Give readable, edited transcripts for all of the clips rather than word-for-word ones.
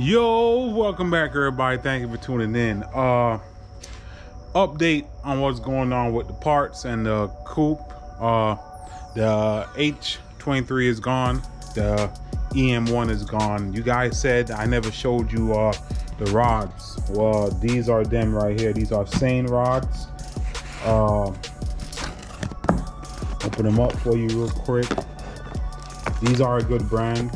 Yo, welcome back everybody. Thank you for tuning in. Update on what's going on with the parts and the coupe. The H23 is gone. The EM1 is gone. You guys said I never showed you the rods. Well, these are them right here. These are Sane rods. Open them up for you real quick. These are a good brand.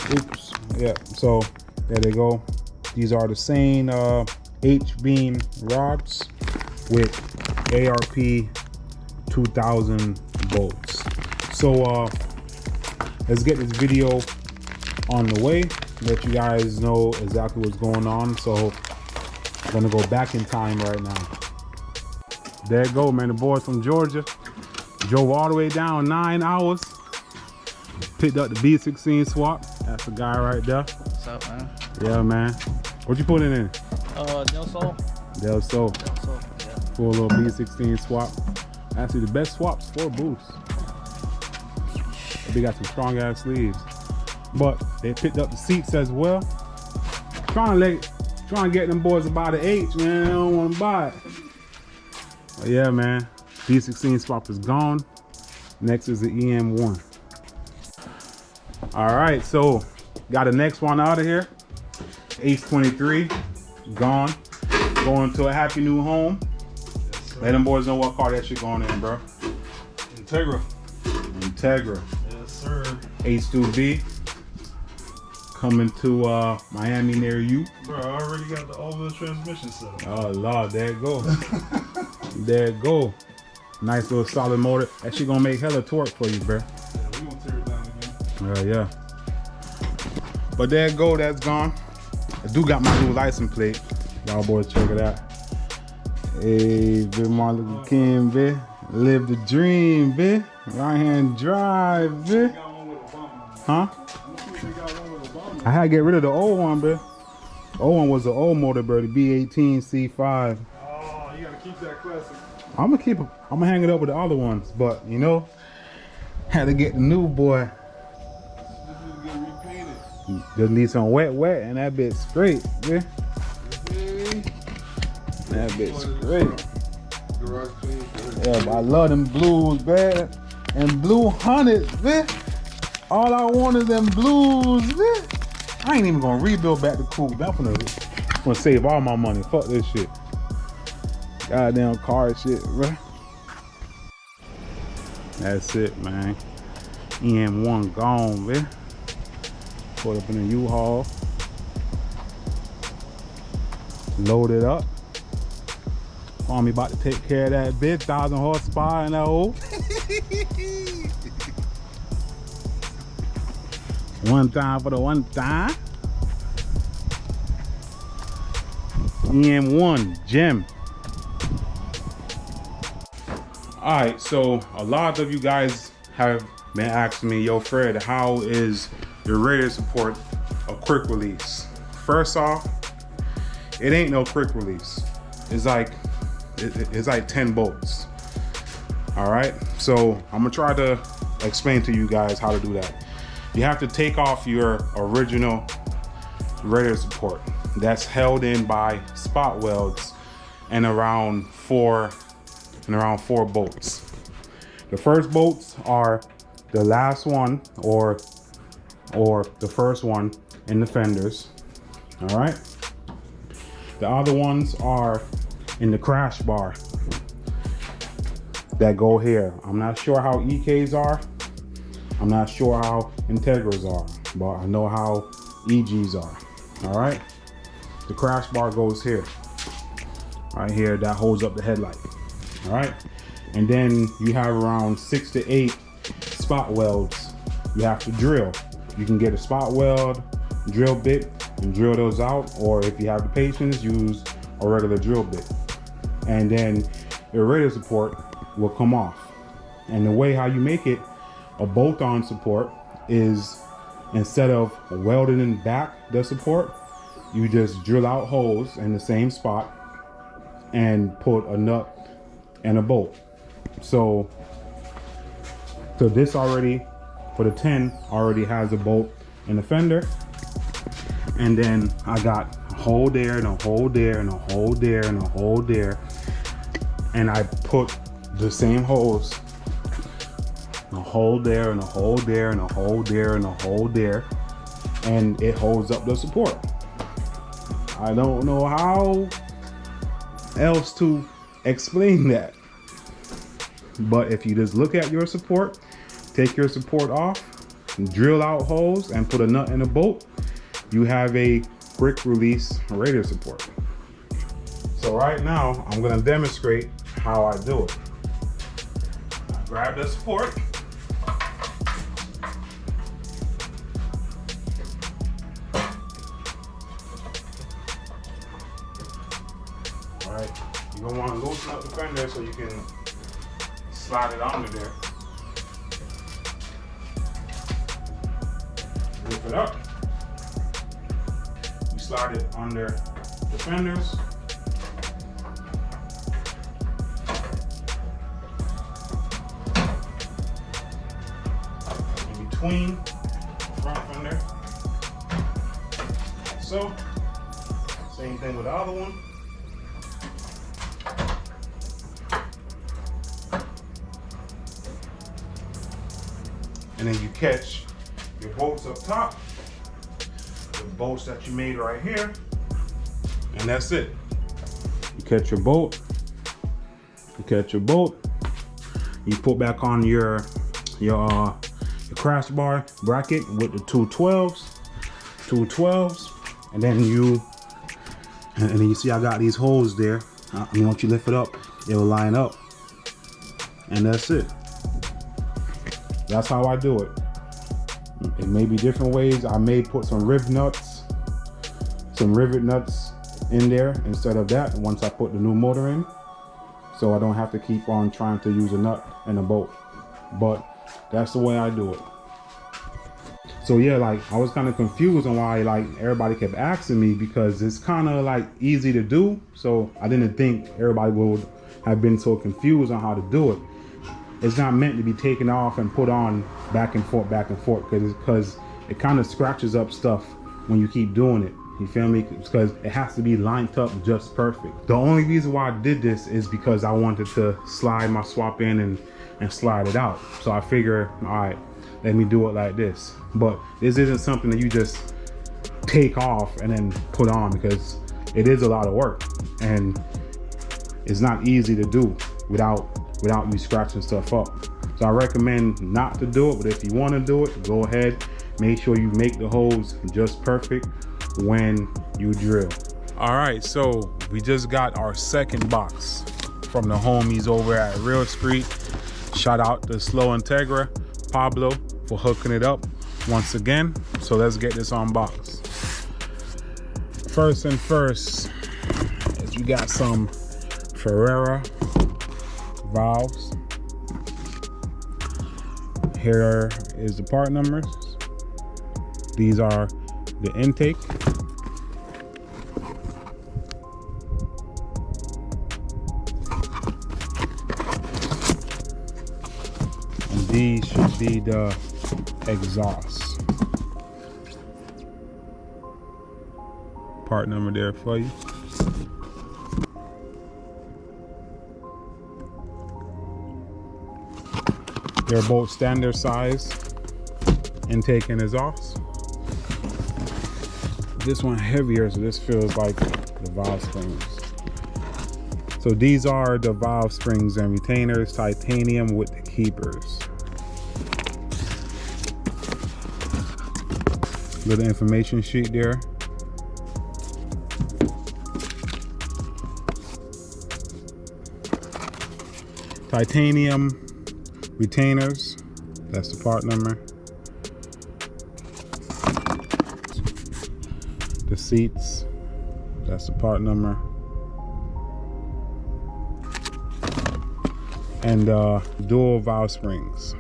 Oops. Yeah, so there they go. These are the Sane H-beam rods with ARP 2000 bolts. So let's get this video on the way, let you guys know exactly what's going on. So I'm gonna go back in time right now. There you go, man. The boys from Georgia drove all the way down 9 hours, picked up the B16 swap. That's the guy right there. What's up, man? Yeah, man. What you putting in? Del Sol. Del Sol. Yeah. Full little B16 swap. Actually, the best swaps for boost. They got some strong ass sleeves. But they picked up the seats as well. Trying to get them boys about an H, man. I don't want to buy it. But yeah, man. B16 swap is gone. Next is the EM1. All right, so got the next one out of here. H23 gone. Going to a happy new home. Yes, let them boys know what car that shit going in, bro. Integra. Yes, sir. H2B coming to Miami near you. Bro, I already got the all-wheel transmission set up. Oh Lord, there it go. There it go. Nice little solid motor. That shit gonna make hella torque for you, bro. Yeah, we gonna tear it down again. Yeah. But there it go, that's gone. I do got my new license plate. Y'all boys check it out. Hey, Big Martin Luther King, bitch. Live the dream, bitch. Right hand drive, bitch. Huh? I had to get rid of the old one, bitch. The old one was the old motor, bro. The B18 C5. Oh, you gotta keep that classic. I'm gonna keep it. I'm gonna hang it up with the other ones, but you know, had to get the new boy. This is get repainted. Just need some wet, and that bitch straight, yeah. That bitch straight. Yeah, but I love them blues, man. And blue hundreds, man. All I want is them blues, man. I ain't even gonna rebuild back the coupe. I'm gonna save all my money. Fuck this shit. Goddamn car shit, bro. That's it, man. EM1 gone, man. Put up in a U-Haul. Load it up. Mommy about to take care of that bitch. 1,000 horsepower and that old. One time for the one time. EM1 gem. All right, so a lot of you guys have been asking me, yo, Fred, how is your radiator support a quick release? First off, it ain't no quick release. It's like 10 bolts. All right, so I'm gonna try to explain to you guys how to do that. You have to take off your original radiator support that's held in by spot welds and around four bolts. The first bolts are the last one or the first one in the fenders. All right, the other ones are in the crash bar that go here. I'm not sure how EKs are. I'm not sure how Integras are, but I know how EGs are. All right, the crash bar goes here, right here, that holds up the headlight. All right, and then you have around 6 to 8 spot welds you have to drill. You can get a spot weld drill bit and drill those out, or if you have the patience, use a regular drill bit. And then your radiator support will come off. And the way how you make it a bolt-on support is, instead of welding in back the support, you just drill out holes in the same spot and put a nut and a bolt. So this already, for the 10, already has a bolt in the fender. And then I got a hole there and a hole there and a hole there and a hole there. And I put the same holes, a hole there and a hole there and a hole there and a hole there. And it holds up the support. I don't know how else to explain that. But if you just look at your support, take your support off, drill out holes and put a nut and a bolt, you have a quick release radiator support. So right now I'm gonna demonstrate how I do it. I grab the support. All right, you're gonna want to loosen up the fender so you can slide it under there. Lift it up. You slide it under the fenders. In between the front fender. So, same thing with the other one. And then you catch your bolts up top, the bolts that you made right here, and that's it. You catch your bolt, you put back on your crash bar bracket with the two 12s, and then you see I got these holes there. And once you lift it up, it will line up, and that's it. That's how I do it. It may be different ways. I may put some rivet nuts in there instead of that once I put the new motor in, so I don't have to keep on trying to use a nut and a bolt. But that's the way I do it. So yeah, like I was kind of confused on why like everybody kept asking me, because it's kind of like easy to do. So I didn't think everybody would have been so confused on how to do it. It's not meant to be taken off and put on back and forth, because it kind of scratches up stuff when you keep doing it. You feel me? Because it has to be lined up just perfect. The only reason why I did this is because I wanted to slide my swap in and slide it out. So I figure, all right, let me do it like this. But this isn't something that you just take off and then put on, because it is a lot of work and it's not easy to do without you scratching stuff up. So I recommend not to do it, but if you want to do it, go ahead. Make sure you make the holes just perfect when you drill. All right, so we just got our second box from the homies over at Real Street. Shout out to Slow Integra, Pablo, for hooking it up once again. So let's get this unboxed. First is we got some Ferrea valves. Here is the part numbers. These are the intake. And these should be the exhaust. Part number there for you. They're both standard size intake and exhaust. This one heavier, so this feels like the valve springs. So these are the valve springs and retainers, titanium with the keepers. Little information sheet there. Titanium retainers, that's the part number. The seats, that's the part number. And dual valve springs.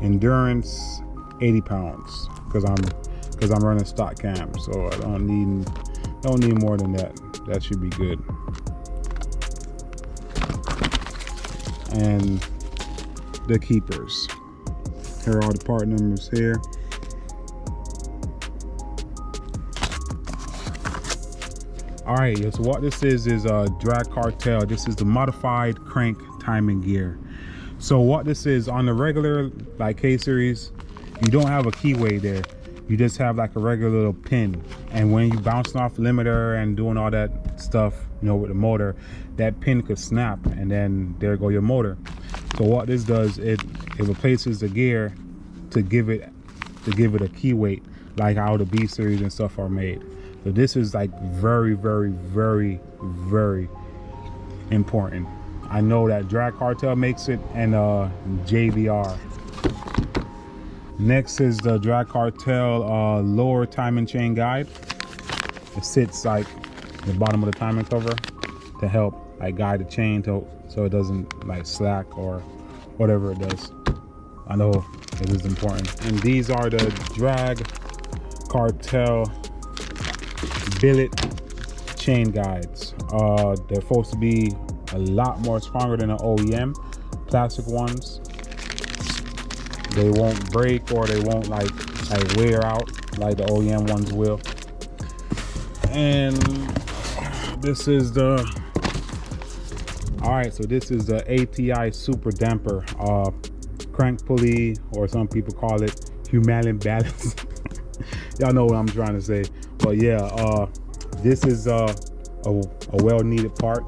Endurance 80 pounds, because I'm running stock cam, so I don't need more than that. That should be good. and the keepers. Here are all the part numbers here. All right, so what this is drag Cartel. This is the modified crank timing gear. So what this is, on the regular like K series, you don't have a keyway there. You just have like a regular little pin, and when you bouncing off the limiter and doing all that stuff, you know, with the motor, that pin could snap, and then there go your motor. So what this does, it replaces the gear to give it a key weight, like how the B series and stuff are made. So this is like very, very, very, very important. I know that Drag Cartel makes it, and JVR. Next is the Drag Cartel lower timing chain guide. It sits like the bottom of the timing cover to help like guide the chain so it doesn't like slack or whatever it does. I know it is important. And these are the Drag Cartel Billet chain guides. They're supposed to be a lot more stronger than the OEM plastic ones. They won't break, or they won't like wear out like the OEM ones will. And this is the, all right, so this is the ATI super damper crank pulley, or some people call it human balance. Y'all know what I'm trying to say. But yeah, this is a well needed part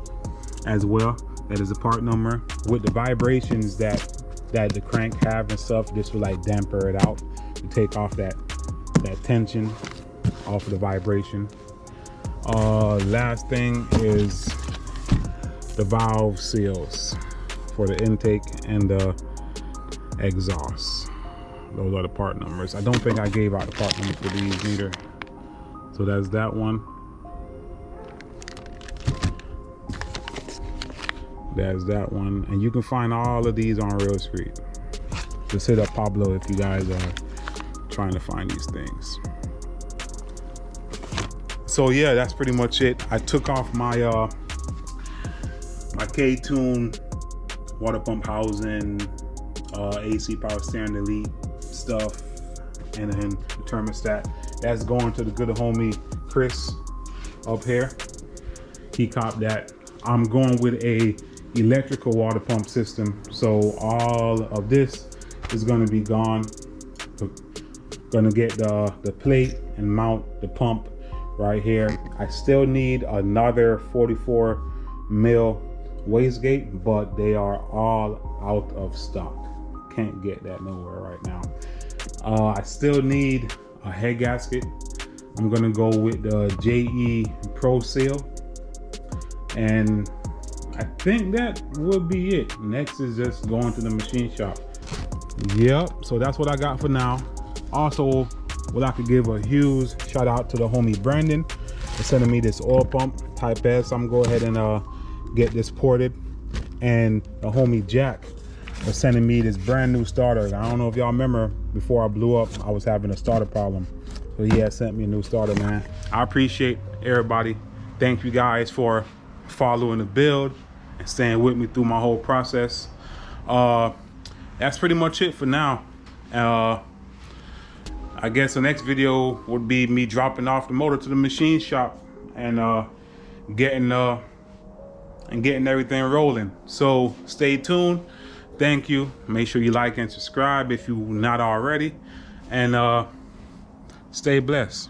as well. That is a part number. With the vibrations that the crank have and stuff, this will like damper it out to take off that tension off of the vibration. Last thing is the valve seals for the intake and the exhaust. Those are the part numbers. I don't think I gave out the part numbers for these either. So that's that one. There's that one. And you can find all of these on Real Street. Just hit up Pablo if you guys are trying to find these things. So yeah, that's pretty much it. I took off my my K-Tune water pump housing, AC power steering elite stuff, and then the thermostat. That's going to the good homie Chris up here. He copped that. I'm going with a electrical water pump system, so all of this is going to be gone. We're going to get the plate and mount the pump right here. I still need another 44 mil wastegate, but they are all out of stock. Can't get that nowhere right now. I still need a head gasket. I'm gonna go with the JE Pro Seal, and I think that would be it. Next is just going to the machine shop. Yep, so that's what I got for now. Also, would like to give a huge shout out to the homie Brandon for sending me this oil pump Type S. I'm gonna go ahead and get this ported, and the homie Jack for sending me this brand new starter. I don't know if y'all remember, before I blew up, I was having a starter problem. So he had sent me a new starter, man. I appreciate everybody. Thank you guys for following the build and staying with me through my whole process. That's pretty much it for now. I guess the next video would be me dropping off the motor to the machine shop and getting everything rolling. So stay tuned. Thank you. Make sure you like and subscribe if you're not already, and stay blessed.